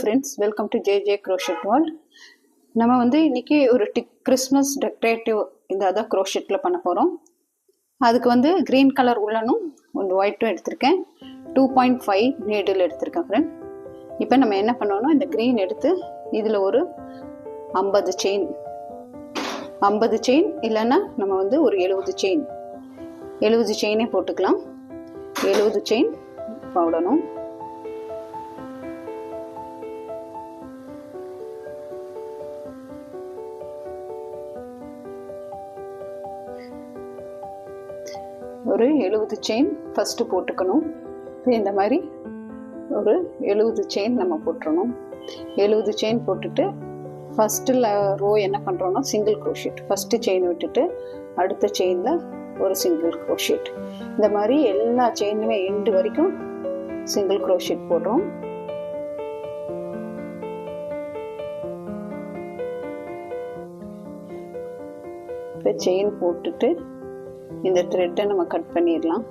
friends, welcome to JJ Crochet World. நம்ம வந்து இன்னைக்கு ஒரு கிறிஸ்மஸ் டெக்கரேட்டிவ் இந்த அத crochetல பண்ண போறோம். அதுக்கு வந்து green color உள்ளனும் ஒரு white எடுத்துர்க்கேன். 2.5 needle எடுத்துர்க்கேன் friend. இப்போ நம்ம என்ன பண்ணனும்னா இந்த green எடுத்து இதுல ஒரு 50 chain இல்லனா நம்ம வந்து ஒரு 70 chain போட்டுக்கலாம். 70 chain போடணும். ஒரு 70 chain first போட்டுக்கணும். இந்த மாதிரி ஒரு 70 chain நம்ம போட்டுறணும். 70 chain போட்டுட்டு first row என்ன பண்றோம்னா single crochet. first chain விட்டுட்டு அடுத்த chainல ஒரு single crochet. இந்த மாதிரி எல்லா chainலயே end வரைக்கும் single crochet போடுறோம். இப்போ chain போட்டுட்டு இந்த thread நம்ம கட் பண்ணிரலாம்.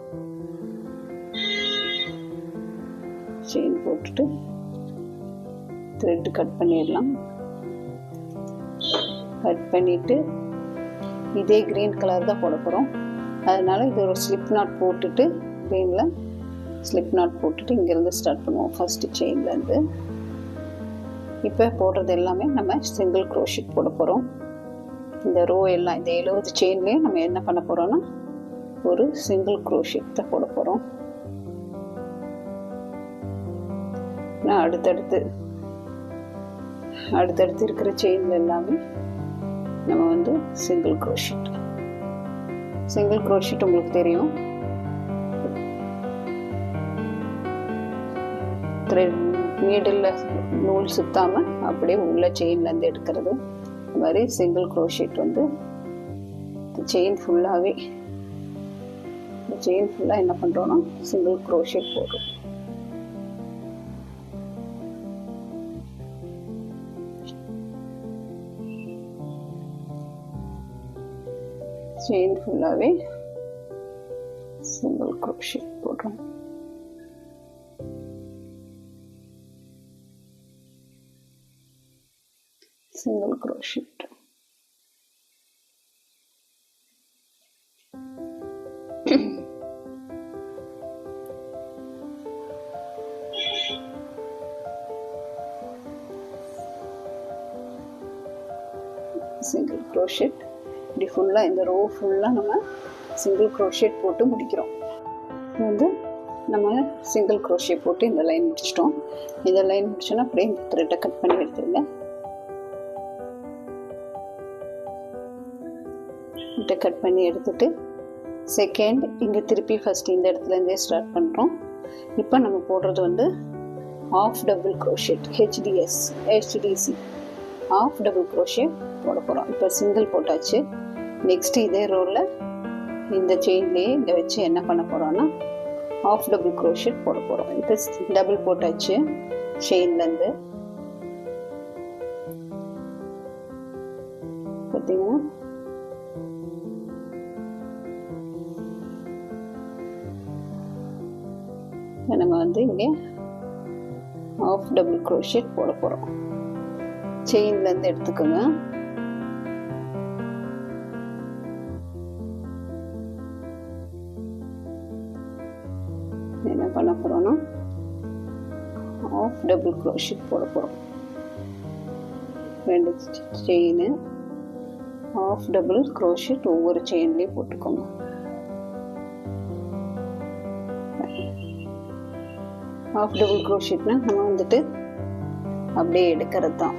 chain போட்டுட்டு thread கட் பண்ணிரலாம். கட் பண்ணிட்டு இதே green கலர் தான் போட போறோம். அதனால இது ஒரு slip knot போட்டுட்டு greenல slip knot போட்டுட்டு இங்க இருந்து ஸ்டார்ட் பண்ணுவோம். first chainல இருந்து இப்போ போடுறது எல்லாமே நம்ம single crochet போட போறோம். இந்த row எல்லாம் இந்த 70 chainலயே நம்ம என்ன பண்ண போறோம்னா ஒரு single crochet தான் போட போறோம். நான் அடுத்தடுத்து இருக்கிற செயின்ல எல்லாமே நம்ம வந்து single crochet உங்களுக்கு தெரியும். thread needle நூல் சுத்தாம அப்படியே உள்ள செயின்ல இருந்து எடுக்கிறது. இந்த மாதிரி single crochet வந்து செயின் ஃபுல்லாவே chain full என்ன பண்றோம்னா single crochet போடுறோம். chain fullaவே single crochet போடுறோம். single crochet single crochet இப்படி ஃபுல்லா இந்த row ஃபுல்லா நம்ம single crochet போட்டு முடிக்கிறோம். வந்து நம்ம single crochet போட்டு இந்த லைன் முடிச்சிட்டோம். இந்த லைன் முடிச்சனா அப்படியே இந்த thread கட் பண்ணி எடுத்துருங்க. இத கட் பண்ணி எடுத்துட்டு செகண்ட் இங்க திருப்பி ஃபர்ஸ்ட் இந்த இடத்துல இருந்தே ஸ்டார்ட் பண்றோம். இப்போ நம்ம போடுறது வந்து half double crochet HDC half double crochet போட போறோம். இப்போ சிங்கிள் போட்டாச்சு. நெக்ஸ்ட் இதே ரோல இந்த செயின்லயே இத வச்சு என்ன பண்ண போறோம்னா half double crochet போட போறோம். இப்போ டபுள் போட்டாச்சு செயின்ல இருந்து. பாத்தீங்கன்னா நம்ம வந்து இங்க half double crochet போட போறோம். செயின்ல இருந்து எடுத்துக்கோங்க. என்ன பண்ண போறோம்னா half double crochet போட போறோம். ரெண்டு செயின் half double crochet ஒவ்வொரு செயின்லயே போட்டுக்கோங்க. half double crochetனா நம்ம வந்துட்டு அப்படியே எடுக்கிறது தான்.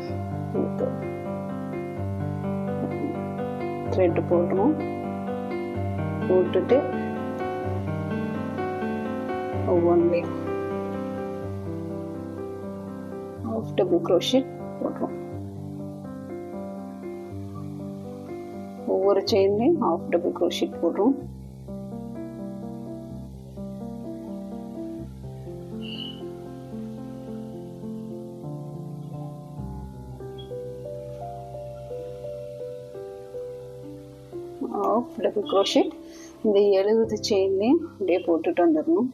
thread போடுறோம். போட்டுட்டு ஒவ்வொன்லே half double crochet போடுறோம். ஒவ்வொரு செயின்லயும் half double crochet போடுறோம். half double crochet இந்த 70 செயின்லயும் அப்படியே போட்டுட்டு வந்துடணும்.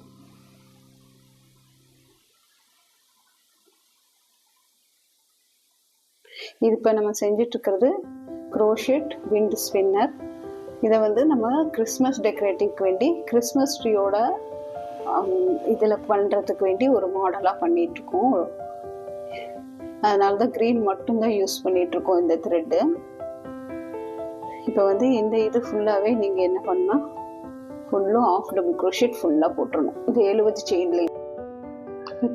இது இப்போ நம்ம செஞ்சிட்ருக்கிறது க்ரோஷெட் விண்ட் ஸ்பின்னர். இதை வந்து நம்ம கிறிஸ்மஸ் டெக்கரேட்டிவ்க்கு வேண்டி கிறிஸ்மஸ் ட்ரீயோட இதில் பண்ணுறதுக்கு வேண்டி ஒரு மாடலாக பண்ணிகிட்ருக்கோம். அதனால தான் க்ரீன் மட்டும்தான் யூஸ் பண்ணிகிட்ருக்கோம் இந்த த்ரெட்டு. இப்போ வந்து இந்த இது ஃபுல்லாகவே நீங்கள் என்ன பண்ணால் ஃபுல்லும் ஆஃப் டபுள் க்ரோஷெட் ஃபுல்லாக போட்டுடணும். இது 70 செயின்லேயும்.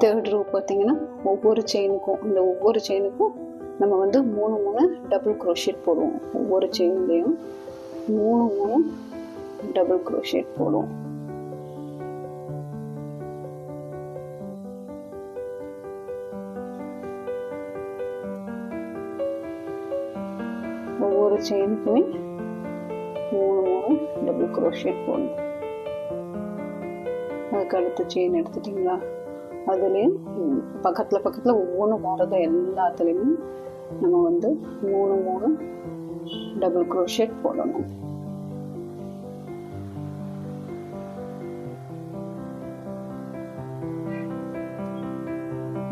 தேர்ட் ரூ பார்த்தீங்கன்னா ஒவ்வொரு செயினுக்கும் நம்ம வந்து 3 டபுள் க்ரோஷெட் போடுவோம். ஒவ்வொரு செயின்லேயும் 3 டபுள் க்ரோஷெட் போடுவோம். ஒவ்வொரு செயினுக்குமே 3 டபுள் க்ரோஷெட் போடணும். அதுக்கு அடுத்த செயின் எடுத்துட்டிங்களா, அதுலேயும் பக்கத்தில் ஒவ்வொன்றும் வரத எல்லாத்துலேயுமே நம்ம வந்து 3 டபுள் க்ரோஷெட் போடணும்.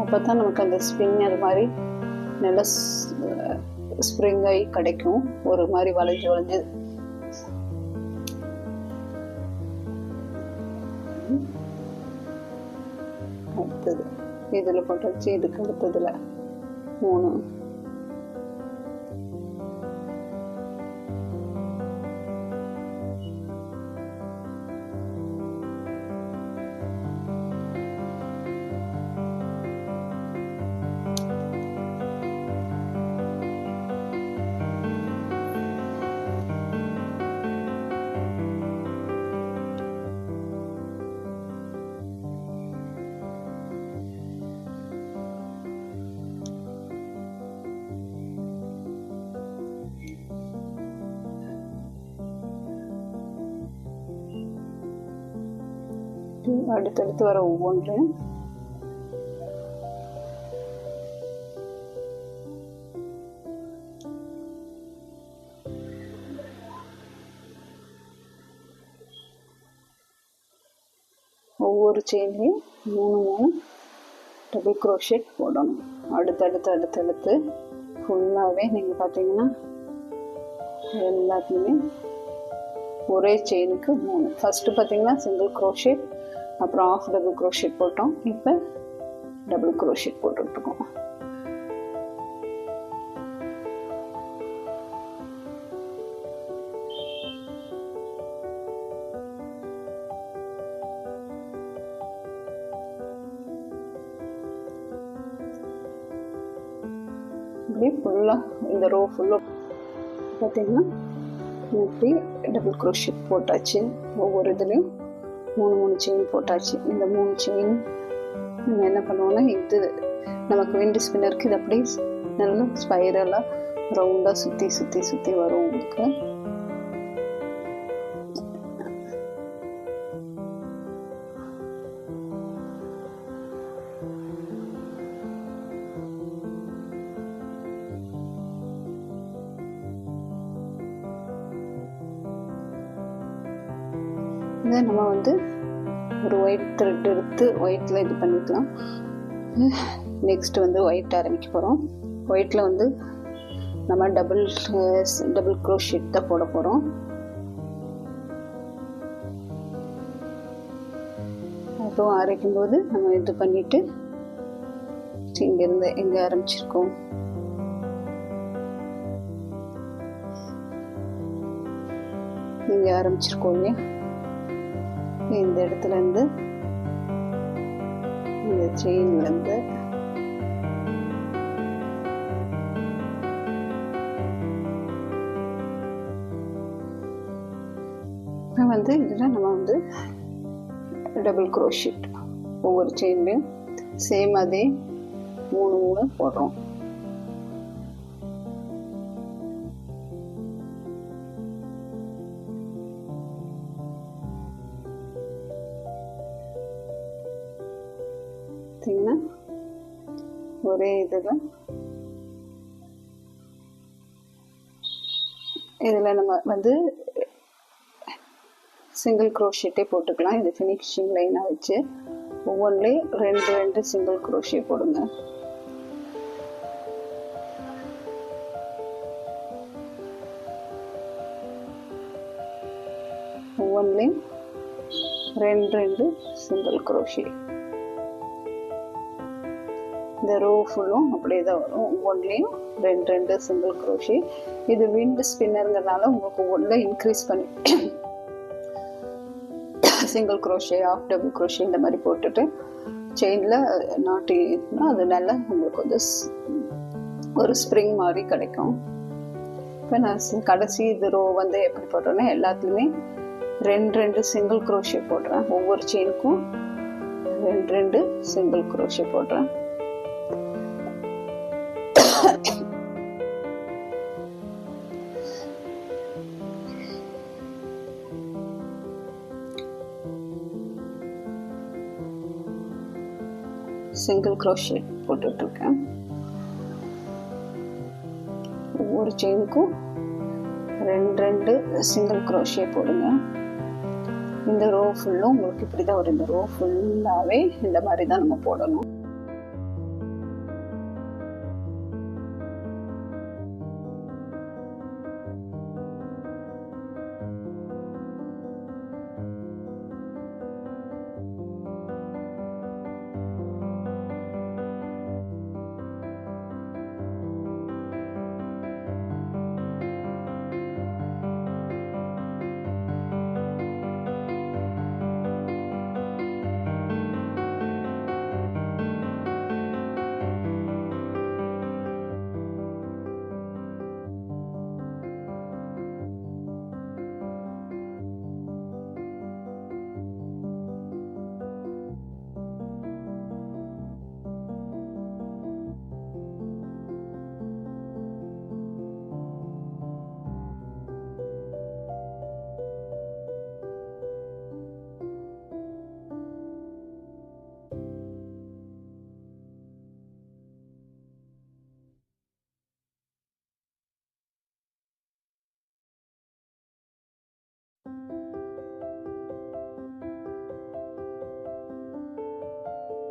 அப்போ தான் நமக்கு அந்த ஸ்பின்னர் மாதிரி நல்லா ஸ்ப்ரிங் ஆகி கிடைக்கும். ஒரு மாதிரி வளைஞ்சு அடுத்தது இதில் போட்டாச்சு. இதுக்கு அடுத்ததுல 3 அடுத்தடுத்து வர ஒவ்வொன்றையும் ஒவ்வொரு செயின்லையும் 3 டபுள் க்ரோஷெட் போடணும். அடுத்தடுத்து ஃபுல்லாகவே நீங்கள் பார்த்தீங்கன்னா எல்லாத்துலேயுமே ஒரே செயினுக்கு 3. ஃபஸ்ட்டு பார்த்தீங்கன்னா சிங்கிள் க்ரோஷெட், அப்புறம் ஆஃப் டபுள் க்ரோஷெட் போட்டோம். இப்போ டபுள் க்ரோஷெட் போட்டுட்ருக்கோம். இப்படி ஃபுல்லாக இந்த ரோ ஃபுல்லாக பார்த்தீங்கன்னா இப்படி டபுள் க்ரோஷெட் போட்டாச்சு. ஒவ்வொரு இதுலேயும் 3 செயின் போட்டாச்சு. இந்த 3 செயின் நம்ம என்ன பண்ணுவோம்னா, இது நமக்கு விண்ட் ஸ்பின்னருக்கு இது அப்படியே நல்லா ஸ்பைரலாக ரவுண்டாக சுற்றி வரும் உங்களுக்கு. இதை நம்ம வந்து ஒரு ஒயிட் த்ரெட் எடுத்து ஒயிட்டில் இது பண்ணிக்கலாம். நெக்ஸ்ட் வந்து ஒயிட் ஆரம்பிக்க போகிறோம். ஒயிட்டில் வந்து நம்ம டபுள் க்ரோஷெட் தான் போட போகிறோம். அப்புறம் அரைக்கும் போது நம்ம இது பண்ணிவிட்டு இங்கேருந்து எங்கே ஆரம்பிச்சிருக்கோம் இல்லையா, இந்த இடத்துல இருந்து இந்த செயின்ல இருந்து வந்து இதுல நம்ம வந்து டபுள் க்ரோஷெட் ஒவ்வொரு செயின்லையும் சேம் அதே 3 போடுறோம். ஒரே இதுதான் இதில் நம்ம வந்து சிங்கிள் க்ரோஷெட்டே போட்டுக்கலாம். இது ஃபினிஷிங் லைனாக வச்சு ஒவ்வொன்றிலையும் 2 சிங்கிள் க்ரோஷே போடுங்க. ஒவ்வொன்றிலையும் 2 சிங்கிள் crochet. இந்த ரோ ஃபுல்லும் அப்படியே தான் வரும். ஒவ்வொன்றிலையும் 2 சிங்கிள் crochet. இது விண்ட் ஸ்பின்னருங்கிறதுனால உங்களுக்கு ஒன்றில் இன்க்ரீஸ் பண்ணி single crochet, half double crochet இந்த மாதிரி போட்டுட்டு செயினில் நாட்டினா அது நல்லா உங்களுக்கு வந்து ஒரு ஸ்ப்ரிங் மாதிரி கிடைக்கும். இப்போ நான் கடைசி இது ரோ வந்து எப்படி போடுறேன்னா எல்லாத்துலேயுமே 2 சிங்கிள் crochet போடுறேன். ஒவ்வொரு செயினுக்கும் 2 சிங்கிள் crochet போடுறேன். சிங்கிள் crochet போட்டுட்டு இருக்கேன். ஒவ்வொரு செயினுக்கும் 2 சிங்கிள் crochet போடுங்க. இந்த ரோ ஃபுல்லும் உங்களுக்கு இப்படி தான் வரும். இந்த ரோ ஃபுல்லாகவே இந்த மாதிரி தான் நம்ம போடணும்.